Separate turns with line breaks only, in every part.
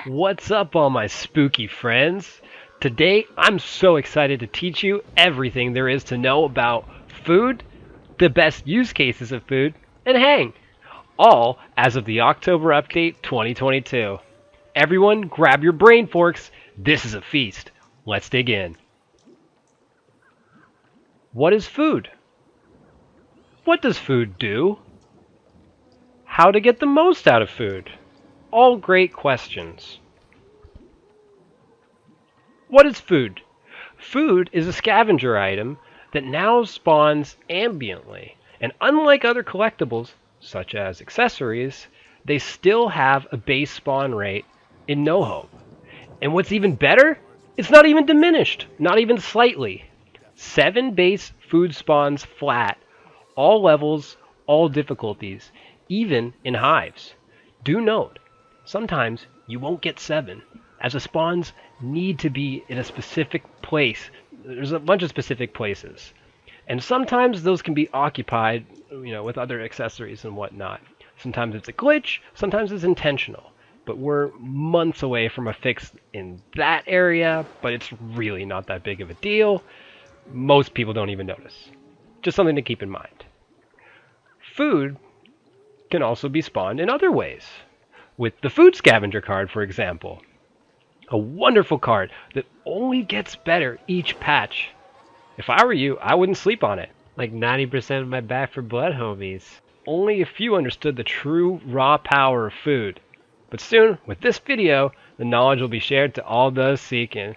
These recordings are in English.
What's up, all my spooky friends? Today, I'm so excited to teach you everything there is to know about food, the best use cases of food, and Heng. All as of the October update 2022. Everyone, grab your brain forks. This is a feast. Let's dig in. What is food? What does food do? How to get the most out of food? All great questions. What is food? Food is a scavenger item that now spawns ambiently, and unlike other collectibles, such as accessories, they still have a base spawn rate in No Hope. And what's even better, it's not even diminished, not even slightly. 7 base food spawns flat, all levels, all difficulties, even in hives. Do note, sometimes you won't get 7, as the spawns need to be in a specific place. There's a bunch of specific places. And sometimes those can be occupied, with other accessories and whatnot. Sometimes it's a glitch, sometimes it's intentional. But we're months away from a fix in that area, but it's really not that big of a deal. Most people don't even notice. Just something to keep in mind. Food can also be spawned in other ways. With the food scavenger card, for example. A wonderful card that only gets better each patch. If I were you, I wouldn't sleep on it.
Like 90% of my Back for Blood homies.
Only a few understood the true raw power of food. But soon, with this video, the knowledge will be shared to all those seeking.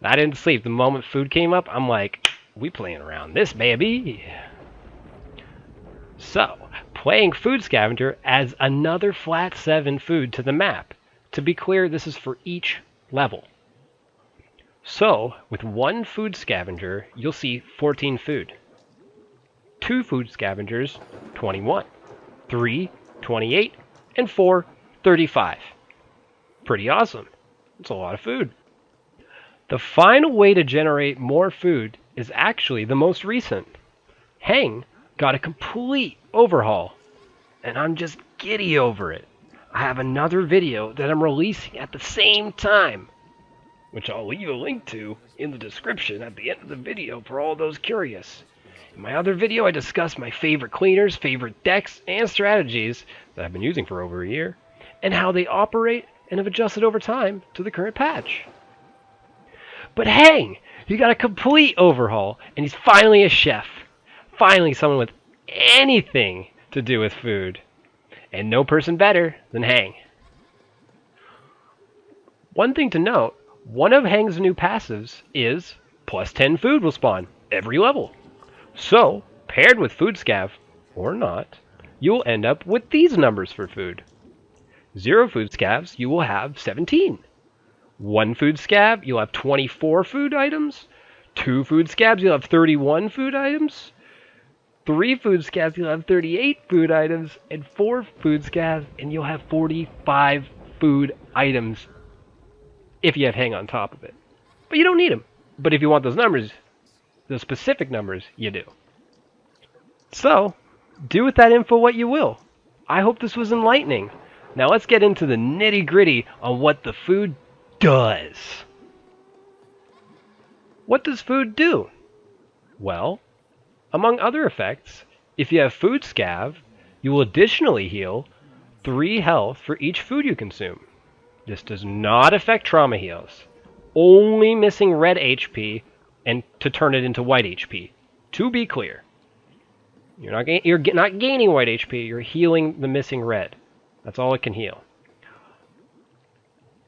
I didn't sleep. The moment food came up, I'm like, we playing around this, baby. So, playing Food Scavenger adds another flat 7 food to the map. To be clear, this is for each level. So, with 1 food scavenger, you'll see 14 food. 2 food scavengers, 21. 3, 28. And 4, 35. Pretty awesome. It's a lot of food. The final way to generate more food is actually the most recent. Heng got a complete overhaul, and I'm just giddy over it. I have another video that I'm releasing at the same time, which I'll leave a link to in the description at the end of the video for all those curious. In my other video, I discuss my favorite cleaners, favorite decks, and strategies that I've been using for over a year, and how they operate and have adjusted over time to the current patch. But Heng, he got a complete overhaul, and he's finally a chef. Finally someone with anything to do with food. And no person better than Heng. One thing to note, one of Heng's new passives is plus 10 food will spawn every level. So, paired with Food Scav, or not, you'll end up with these numbers for food. 0 food scavs, you will have 17. 1 food scav, you'll have 24 food items. 2 food scavs, you'll have 31 food items. 3 food scavs, you'll have 38 food items. And 4 food scavs, and you'll have 45 food items if you have Heng on top of it. But you don't need them. But if you want those numbers, those specific numbers, you do. So, do with that info what you will. I hope this was enlightening. Now let's get into the nitty-gritty on what the food does. What does food do? Well, among other effects, if you have Food Scav, you will additionally heal 3 health for each food you consume. This does not affect trauma heals, only missing red HP and to turn it into white HP. To be clear, you're not gaining white HP, you're healing the missing red. That's all it can heal.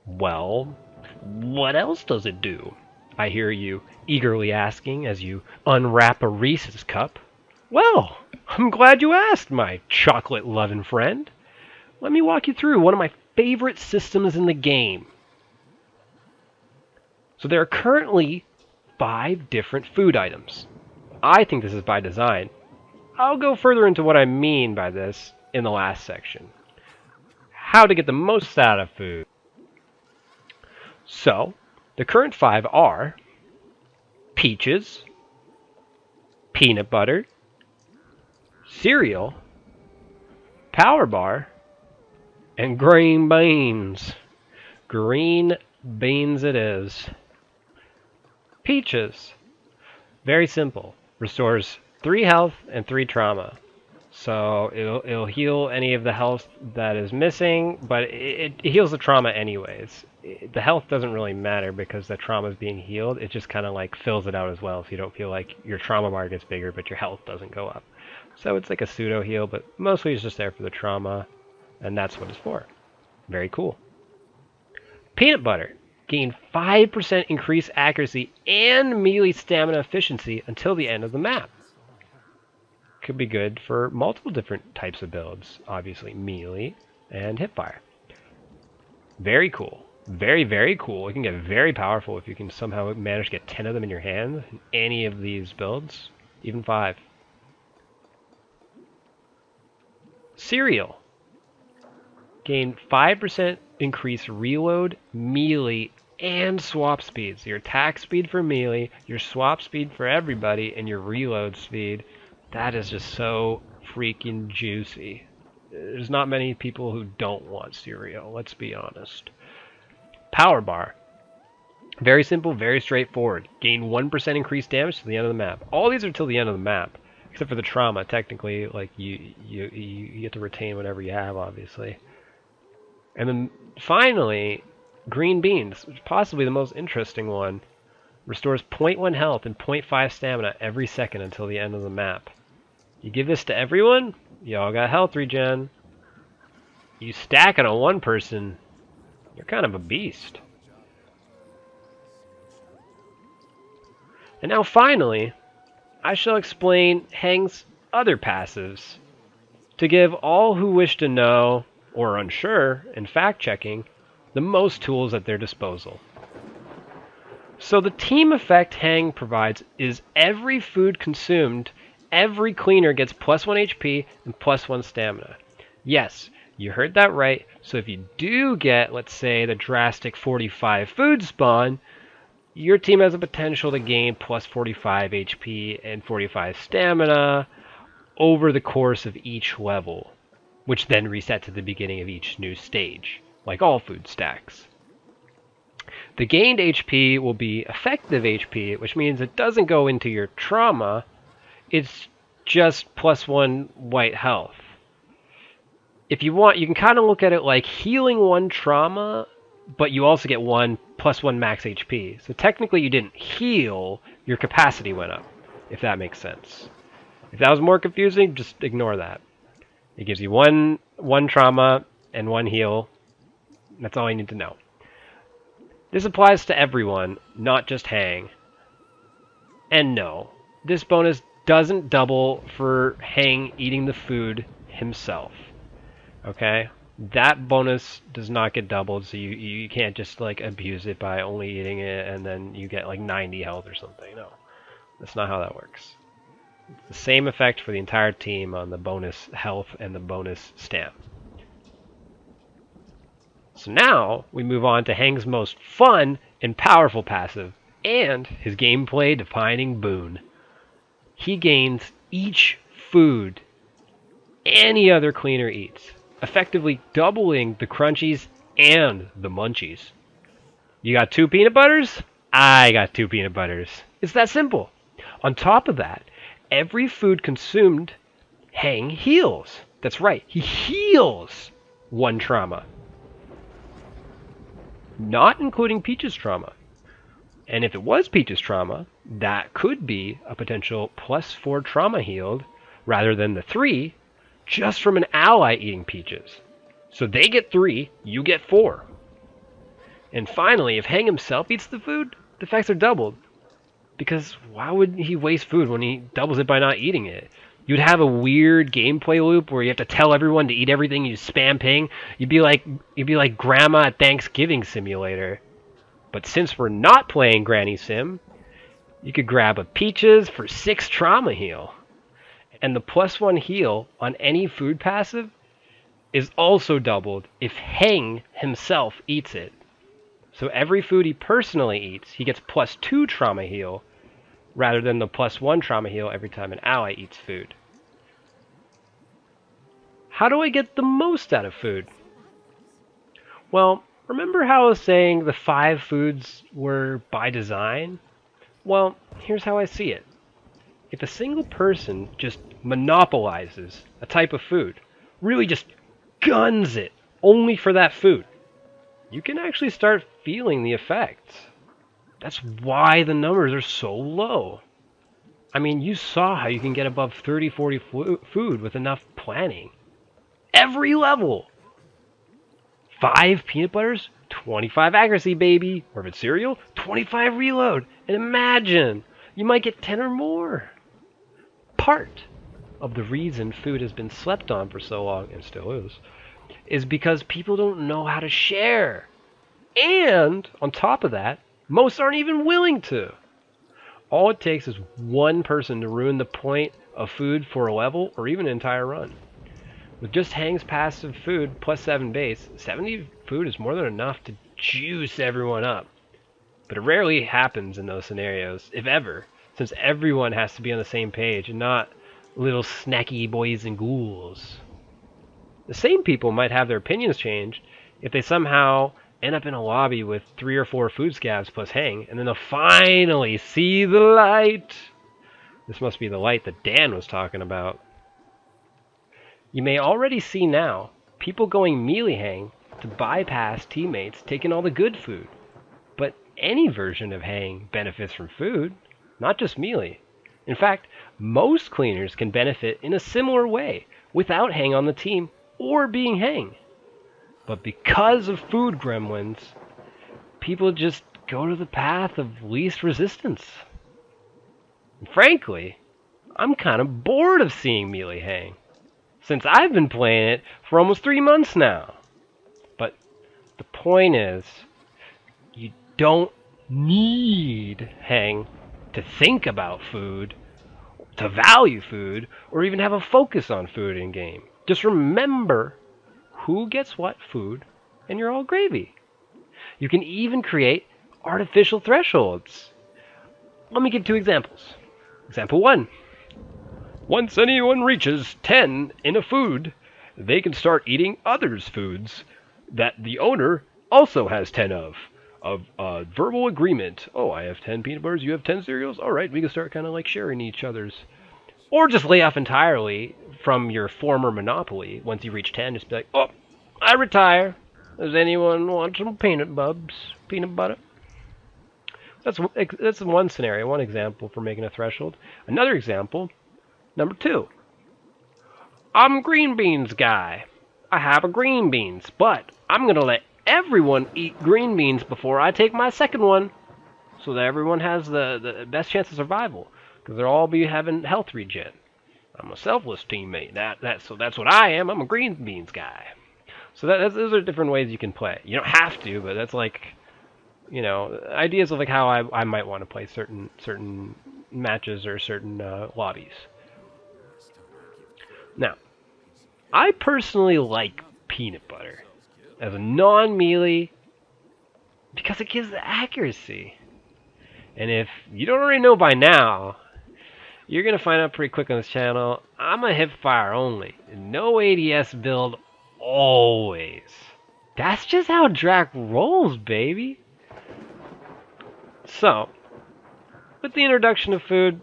Well, what else does it do? I hear you eagerly asking as you unwrap a Reese's cup. Well, I'm glad you asked, my chocolate-loving friend. Let me walk you through one of my favorite systems in the game. So there are currently 5 different food items. I think this is by design. I'll go further into what I mean by this in the last section. How to get the most out of food. So, the current 5 are peaches, peanut butter, cereal, power bar, and green beans. Green beans it is. Peaches. Very simple. Restores 3 health and 3 trauma. So it'll heal any of the health that is missing, but it heals the trauma anyways. The health doesn't really matter because the trauma is being healed. It just kind of like fills it out as well, so you don't feel like your trauma bar gets bigger, but your health doesn't go up. So it's like a pseudo heal, but mostly it's just there for the trauma, and that's what it's for. Very cool. Peanut butter. Gain 5% increased accuracy and melee stamina efficiency until the end of the map. Could be good for multiple different types of builds. Obviously, melee and hipfire. Very cool. Very, very cool. It can get very powerful if you can somehow manage to get 10 of them in your hand in any of these builds. Even 5. Cereal. Gain 5% increase reload, melee, and swap speed. So your attack speed for melee, your swap speed for everybody, and your reload speed. That is just so freaking juicy. There's not many people who don't want cereal, let's be honest. Power bar. Very simple, very straightforward. Gain 1% increased damage to the end of the map. All these are till the end of the map, except for the trauma. Technically, like you get to retain whatever you have, obviously. And then finally, green beans, which is possibly the most interesting one. Restores 0.1 health and 0.5 stamina every second until the end of the map. You give this to everyone, y'all got health regen. You stack it on one person, you're kind of a beast. And now finally, I shall explain Heng's other passives to give all who wish to know, or unsure, in fact-checking, the most tools at their disposal. So the team effect Heng provides is every food consumed, every cleaner gets plus 1 HP and plus 1 stamina. Yes, you heard that right. So if you do get, let's say, the drastic 45 food spawn, your team has a potential to gain plus 45 HP and 45 stamina over the course of each level, which then resets at the beginning of each new stage, like all food stacks. The gained HP will be effective HP, which means it doesn't go into your trauma, it's just plus 1 white health. If you want, you can kind of look at it like healing 1 trauma, but you also get plus 1 max HP. So technically you didn't heal, your capacity went up, if that makes sense. If that was more confusing, just ignore that. It gives you one trauma and 1 heal. That's all you need to know. This applies to everyone, not just Heng. And no, this bonus doesn't double for Heng eating the food himself. Okay? That bonus does not get doubled, so you can't just like abuse it by only eating it and then you get like 90 health or something. No, that's not how that works. It's the same effect for the entire team on the bonus health and the bonus stamp. So now we move on to Heng's most fun and powerful passive and his gameplay defining boon. He gains each food any other cleaner eats, effectively doubling the crunchies and the munchies. You got 2 peanut butters? I got 2 peanut butters. It's that simple. On top of that, every food consumed, Heng heals. That's right, he heals 1 trauma. Not including Peach's trauma. And if it was Peach's trauma, that could be a potential plus 4 trauma healed rather than the 3 just from an ally eating Peach's. So they get 3, you get 4. And finally, if Heng himself eats the food, the effects are doubled. Because why would he waste food when he doubles it by not eating it? You'd have a weird gameplay loop where you have to tell everyone to eat everything, you spam ping. You'd be like Grandma at Thanksgiving Simulator. But since we're not playing Granny Sim, you could grab a Peaches for 6 trauma heal. And the plus 1 heal on any food passive is also doubled if Heng himself eats it. So every food he personally eats, he gets plus 2 trauma heal rather than the plus 1 trauma heal every time an ally eats food. How do I get the most out of food? Well, Remember how I was saying the 5 foods were by design? Well, here's how I see it. If a single person just monopolizes a type of food, really just guns it only for that food, you can actually start feeling the effects. That's why the numbers are so low. I mean, you saw how you can get above 30, 40 food with enough planning. Every level. 5 peanut butters, 25 accuracy, baby. Or if it's cereal, 25 reload. And imagine, you might get 10 or more. Part of the reason food has been slept on for so long, and still is because people don't know how to share. And, on top of that, most aren't even willing to. All it takes is one person to ruin the point of food for a level or even an entire run. With just Heng's passive food plus 7 base, 70 food is more than enough to juice everyone up. But it rarely happens in those scenarios, if ever, since everyone has to be on the same page and not little snacky boys and ghouls. The same people might have their opinions changed if they somehow end up in a lobby with 3 or 4 food scavs plus Heng, and then they'll finally see the light. This must be the light that Dan was talking about. You may already see now people going melee Heng to bypass teammates taking all the good food. But any version of Heng benefits from food, not just melee. In fact, most cleaners can benefit in a similar way without Heng on the team or being Heng. But because of food gremlins, people just go to the path of least resistance. And frankly, I'm kind of bored of seeing melee Heng, since I've been playing it for almost 3 months now. But the point is, you don't need Heng to think about food, to value food, or even have a focus on food in game. Just remember who gets what food, and you're all gravy. You can even create artificial thresholds. Let me give 2 examples. Example 1. Once anyone reaches 10 in a food, they can start eating others' foods that the owner also has 10 of. Verbal agreement. Oh, I have 10 peanut butters, you have 10 cereals? Alright, we can start kind of like sharing each other's. Or just lay off entirely from your former monopoly. Once you reach 10, just be like, oh, I retire. Does anyone want some peanut butter? That's one scenario, one example for making a threshold. Another example, number 2. I'm a green beans guy. I have a green beans, but I'm going to let everyone eat green beans before I take my second one, so that everyone has the best chance of survival, because they'll all be having health regen. I'm a selfless teammate. So that's what I am. I'm a green beans guy. So those are different ways you can play. You don't have to, but that's like, ideas of like how I might want to play certain matches or certain lobbies. Now, I personally like peanut butter as a non-melee because it gives the accuracy. And if you don't already know by now, you're going to find out pretty quick on this channel, I'm a hipfire only. No ADS build always. That's just how Drac rolls, baby. So, with the introduction of food,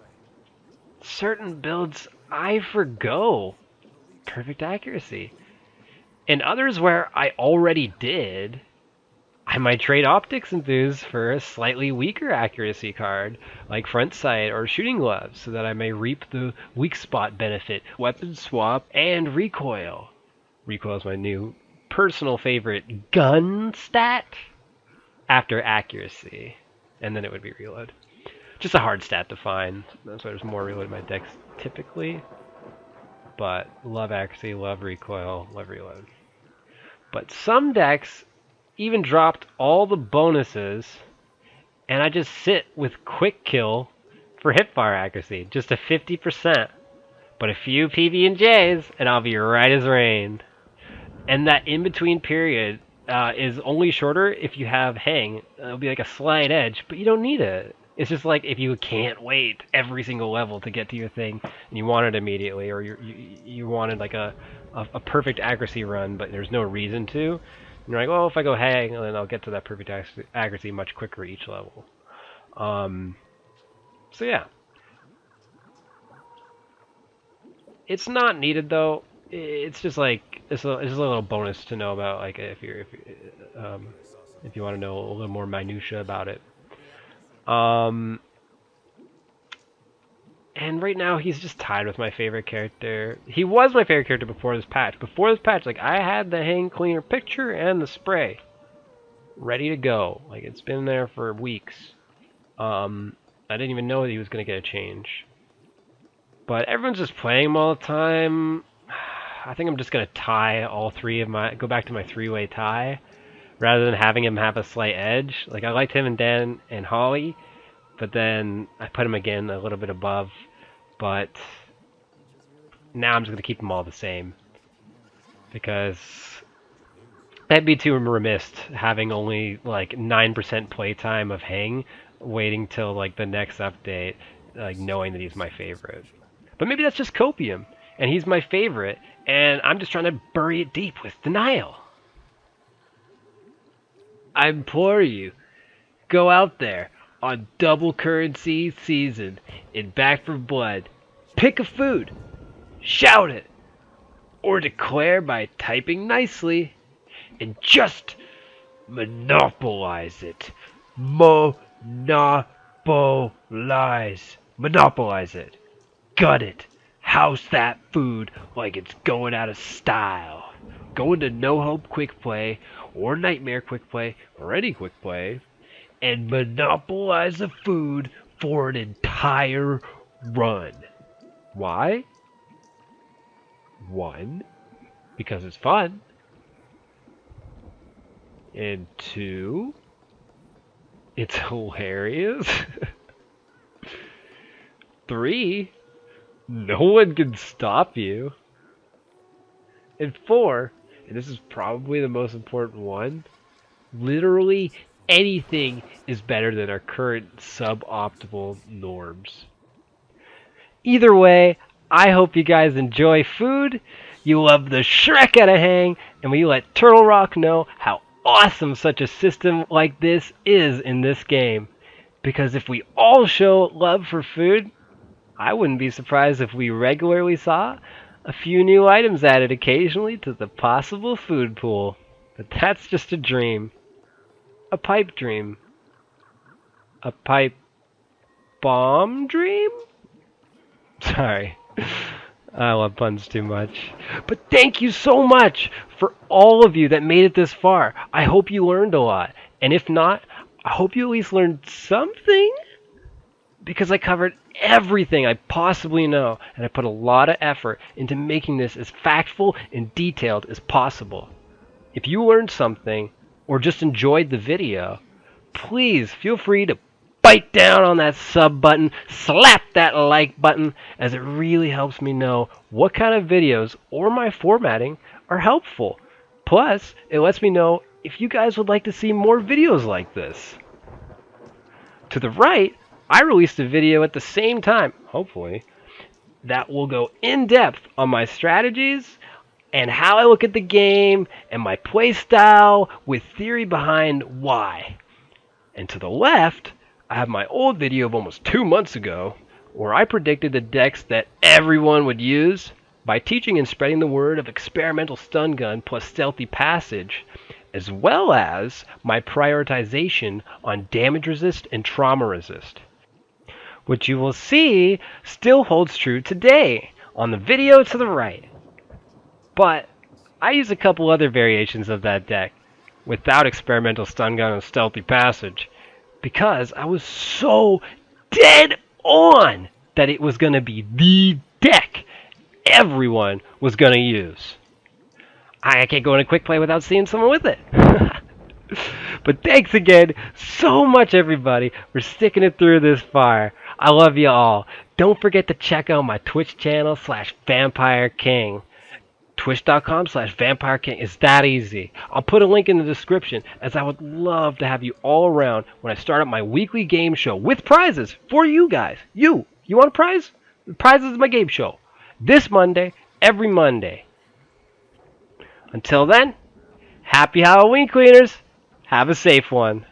certain builds I forgo perfect accuracy. And others where I already did, I might trade Optics Enthuse for a slightly weaker accuracy card, like Front Sight or Shooting Gloves, so that I may reap the weak spot benefit, weapon swap, and recoil. Recoil is my new personal favorite gun stat after accuracy. And then it would be reload. Just a hard stat to find. That's why there's more reload in my decks typically. But love accuracy, love recoil, love reload. But some decks even dropped all the bonuses, and I just sit with quick kill for hipfire accuracy, just a 50%. But a few PB&Js, and I'll be right as rain. And that in-between period is only shorter if you have Heng. It'll be like a slight edge, but you don't need it. It's just like if you can't wait every single level to get to your thing, and you want it immediately, or you wanted like a perfect accuracy run, but there's no reason to, you're like, well, if I go Heng, then I'll get to that perfect accuracy much quicker each level. So yeah. It's not needed though. It's just like it's just a little bonus to know about, like if you want to know a little more minutia about it. And right now he's just tied with my favorite character. He was my favorite character before this patch. Before this patch, like I had the Hang Cleaner picture and the spray ready to go. Like it's been there for weeks. I didn't even know that he was gonna get a change. But everyone's just playing him all the time. I think I'm just gonna tie all three of go back to my three-way tie, rather than having him have a slight edge. Like I liked him and Dan and Holly, but then I put him again a little bit above. But now I'm just gonna keep them all the same, because that'd be too remiss having only like 9% playtime of Heng, waiting till like the next update, like knowing that he's my favorite. But maybe that's just copium, and he's my favorite, and I'm just trying to bury it deep with denial. I implore you, go out there on double currency season in Back for Blood, pick a food, shout it, or declare by typing nicely, and just monopolize it. Monopolize it. Gut it. House that food like it's going out of style. Go into No Hope Quick Play, or Nightmare Quick Play, or any Quick Play, and monopolize the food for an entire run. Why? 1, because it's fun. And 2, it's hilarious. 3, no one can stop you. And 4, and this is probably the most important one, literally anything is better than our current suboptimal norms. Either way, I hope you guys enjoy food, you love the Shrek out of Hang, and we let Turtle Rock know how awesome such a system like this is in this game. Because if we all show love for food, I wouldn't be surprised if we regularly saw a few new items added occasionally to the possible food pool. But that's just a dream. A pipe dream. A pipe bomb dream? Sorry. I love puns too much. But thank you so much for all of you that made it this far. I hope you learned a lot. And if not, I hope you at least learned something. Because I covered everything I possibly know, and I put a lot of effort into making this as factful and detailed as possible. If you learned something, or just enjoyed the video, please feel free to bite down on that sub button, slap that like button, as it really helps me know what kind of videos or my formatting are helpful. Plus, it lets me know if you guys would like to see more videos like this. To the right, I released a video at the same time, hopefully, that will go in depth on my strategies and how I look at the game and my playstyle with theory behind why. And to the left, I have my old video of almost 2 months ago where I predicted the decks that everyone would use by teaching and spreading the word of experimental stun gun plus stealthy passage, as well as my prioritization on damage resist and trauma resist, which you will see still holds true today on the video to the right. But I use a couple other variations of that deck without experimental stun gun and stealthy passage, because I was so dead on that it was going to be the deck everyone was going to use. I can't go in a quick play without seeing someone with it. But thanks again so much, everybody, for sticking it through this far. I love you all. Don't forget to check out my Twitch channel /VampireKing. Twitch.com/VampireKing. It's that easy. I'll put a link in the description, as I would love to have you all around when I start up my weekly game show with prizes for you guys. You want a prize? The prize is my game show. This Monday, every Monday. Until then, have Happy Halloween, Queeners! Have a safe one.